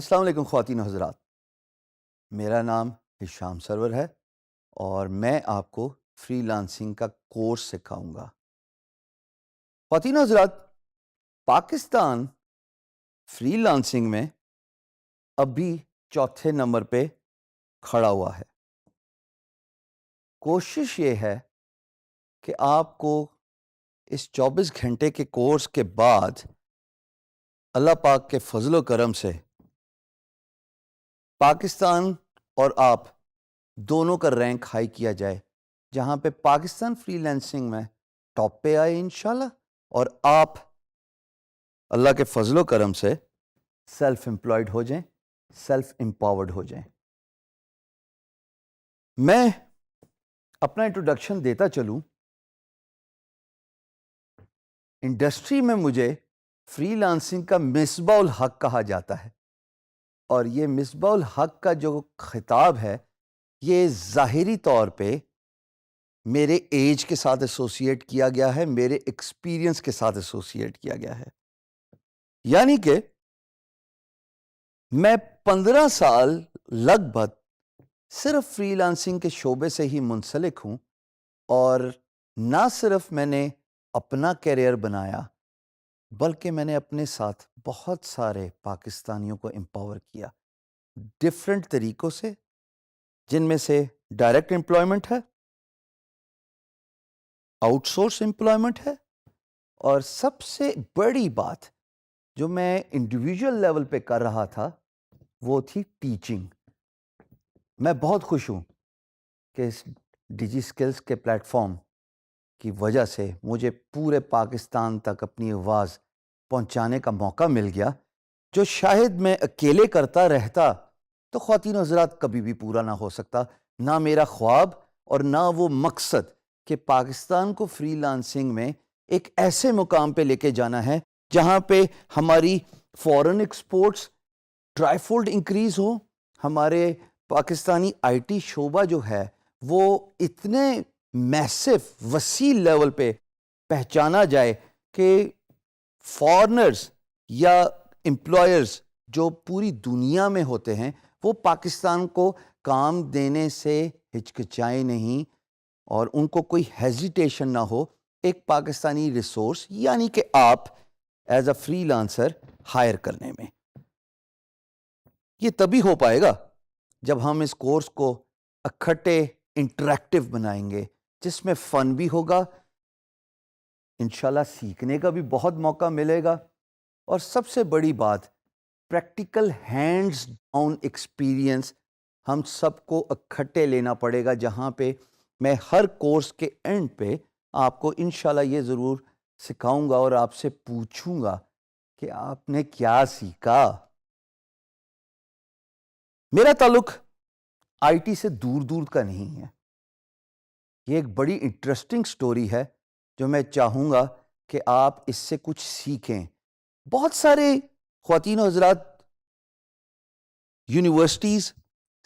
السلام علیکم خواتین و حضرات، میرا نام ہشام سرور ہے اور میں آپ کو فری لانسنگ کا کورس سکھاؤں گا۔ خواتین و حضرات، پاکستان فری لانسنگ میں ابھی چوتھے نمبر پہ کھڑا ہوا ہے۔ کوشش یہ ہے کہ آپ کو اس 24 گھنٹے کے کورس کے بعد اللہ پاک کے فضل و کرم سے پاکستان اور آپ دونوں کا رینک ہائی کیا جائے، جہاں پہ پاکستان فری لانسنگ میں ٹاپ پہ آئے انشاءاللہ، اور آپ اللہ کے فضل و کرم سے سیلف امپلائڈ ہو جائیں، سیلف امپاورڈ ہو جائیں۔ میں اپنا انٹروڈکشن دیتا چلوں۔ انڈسٹری میں مجھے فری لانسنگ کا مصباح الحق کہا جاتا ہے، اور یہ مصباح الحق کا جو خطاب ہے یہ ظاہری طور پہ میرے ایج کے ساتھ ایسوسیٹ کیا گیا ہے، میرے ایکسپیرینس کے ساتھ ایسوسیٹ کیا گیا ہے۔ یعنی کہ میں 15 سال لگ بھگ صرف فری لانسنگ کے شعبے سے ہی منسلک ہوں، اور نہ صرف میں نے اپنا کیریئر بنایا بلکہ میں نے اپنے ساتھ بہت سارے پاکستانیوں کو امپاور کیا ڈفرینٹ طریقوں سے، جن میں سے ڈائریکٹ امپلائمنٹ ہے، آؤٹ سورس امپلائمنٹ ہے، اور سب سے بڑی بات جو میں انڈیویجول لیول پہ کر رہا تھا وہ تھی ٹیچنگ۔ میں بہت خوش ہوں کہ اس ڈیجی اسکلز کے پلیٹ فارم کی وجہ سے مجھے پورے پاکستان تک اپنی آواز پہنچانے کا موقع مل گیا، جو شاید میں اکیلے کرتا رہتا تو خواتین و حضرات کبھی بھی پورا نہ ہو سکتا، نہ میرا خواب اور نہ وہ مقصد کہ پاکستان کو فری لانسنگ میں ایک ایسے مقام پہ لے کے جانا ہے جہاں پہ ہماری فورن ایکسپورٹس ٹرائی فولڈ انکریز ہو، ہمارے پاکستانی آئی ٹی شعبہ جو ہے وہ اتنے میسو وسیع لیول پہ پہچانا جائے کہ فارنرز یا امپلائرز جو پوری دنیا میں ہوتے ہیں وہ پاکستان کو کام دینے سے ہچکچائے نہیں، اور ان کو کوئی ہیزیٹیشن نہ ہو ایک پاکستانی ریسورس یعنی کہ آپ as a freelancer hire کرنے میں۔ یہ تبھی ہو پائے گا جب ہم اس کورس کو اکٹھے انٹریکٹیو بنائیں گے، جس میں فن بھی ہوگا، انشاءاللہ سیکھنے کا بھی بہت موقع ملے گا، اور سب سے بڑی بات پریکٹیکل ہینڈز ڈاؤن ایکسپیرینس ہم سب کو اکٹھے لینا پڑے گا، جہاں پہ میں ہر کورس کے اینڈ پہ آپ کو انشاءاللہ یہ ضرور سکھاؤں گا اور آپ سے پوچھوں گا کہ آپ نے کیا سیکھا۔ میرا تعلق آئی ٹی سے دور دور کا نہیں ہے، یہ ایک بڑی انٹرسٹنگ سٹوری ہے جو میں چاہوں گا کہ آپ اس سے کچھ سیکھیں۔ بہت سارے خواتین و حضرات یونیورسٹیز،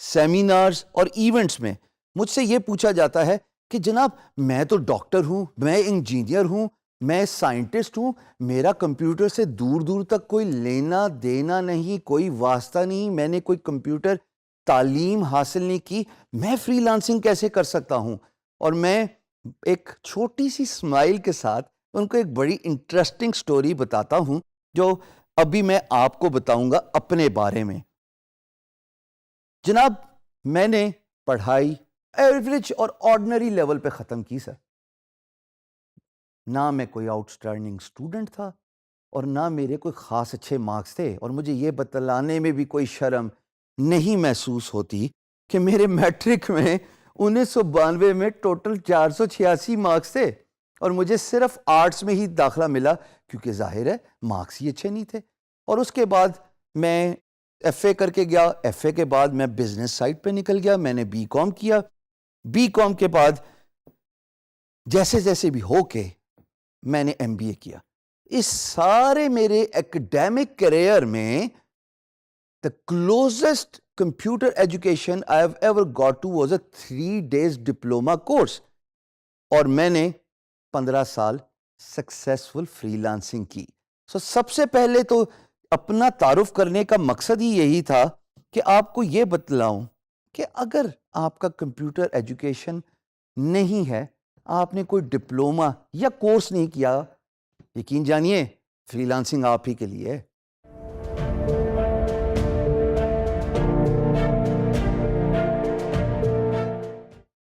سیمینارز اور ایونٹس میں مجھ سے یہ پوچھا جاتا ہے کہ جناب میں تو ڈاکٹر ہوں، میں انجینئر ہوں، میں سائنٹسٹ ہوں، میرا کمپیوٹر سے دور دور تک کوئی لینا دینا نہیں، کوئی واسطہ نہیں، میں نے کوئی کمپیوٹر تعلیم حاصل نہیں کی، میں فری لانسنگ کیسے کر سکتا ہوں؟ اور میں ایک چھوٹی سی اسمائل کے ساتھ ان کو ایک بڑی انٹرسٹنگ سٹوری بتاتا ہوں جو ابھی میں آپ کو بتاؤں گا اپنے بارے میں۔ جناب میں نے پڑھائی ایوریج اور آرڈنری لیول پہ ختم کی سر، نہ میں کوئی آؤٹ اسٹینڈنگ اسٹوڈنٹ تھا اور نہ میرے کوئی خاص اچھے مارکس تھے، اور مجھے یہ بتلانے میں بھی کوئی شرم نہیں محسوس ہوتی کہ میرے میٹرک میں 1992 میں ٹوٹل 486 مارکس تھے، اور مجھے صرف آرٹس میں ہی داخلہ ملا کیونکہ ظاہر ہے مارکس ہی اچھے نہیں تھے۔ اور اس کے بعد میں ایف اے کر کے گیا، ایف اے کے بعد میں بزنس سائٹ پہ نکل گیا، میں نے بی کام کیا، بی کام کے بعد جیسے جیسے بھی ہو کے میں نے ایم بی اے کیا۔ اس سارے میرے ایکڈیمک کیریئر میں the closest computer education I have ever got to was a 3 days diploma course، اور میں نے 15 سال سکسیسفل فری لانسنگ کی۔ سب سے پہلے تو اپنا تعارف کرنے کا مقصد ہی یہی تھا کہ آپ کو یہ بتلاؤں کہ اگر آپ کا کمپیوٹر ایجوکیشن نہیں ہے, آپ نے کوئی ڈپلومہ یا کورس نہیں کیا, یقین جانیے فری لانسنگ آپ ہی کے لیے ہے.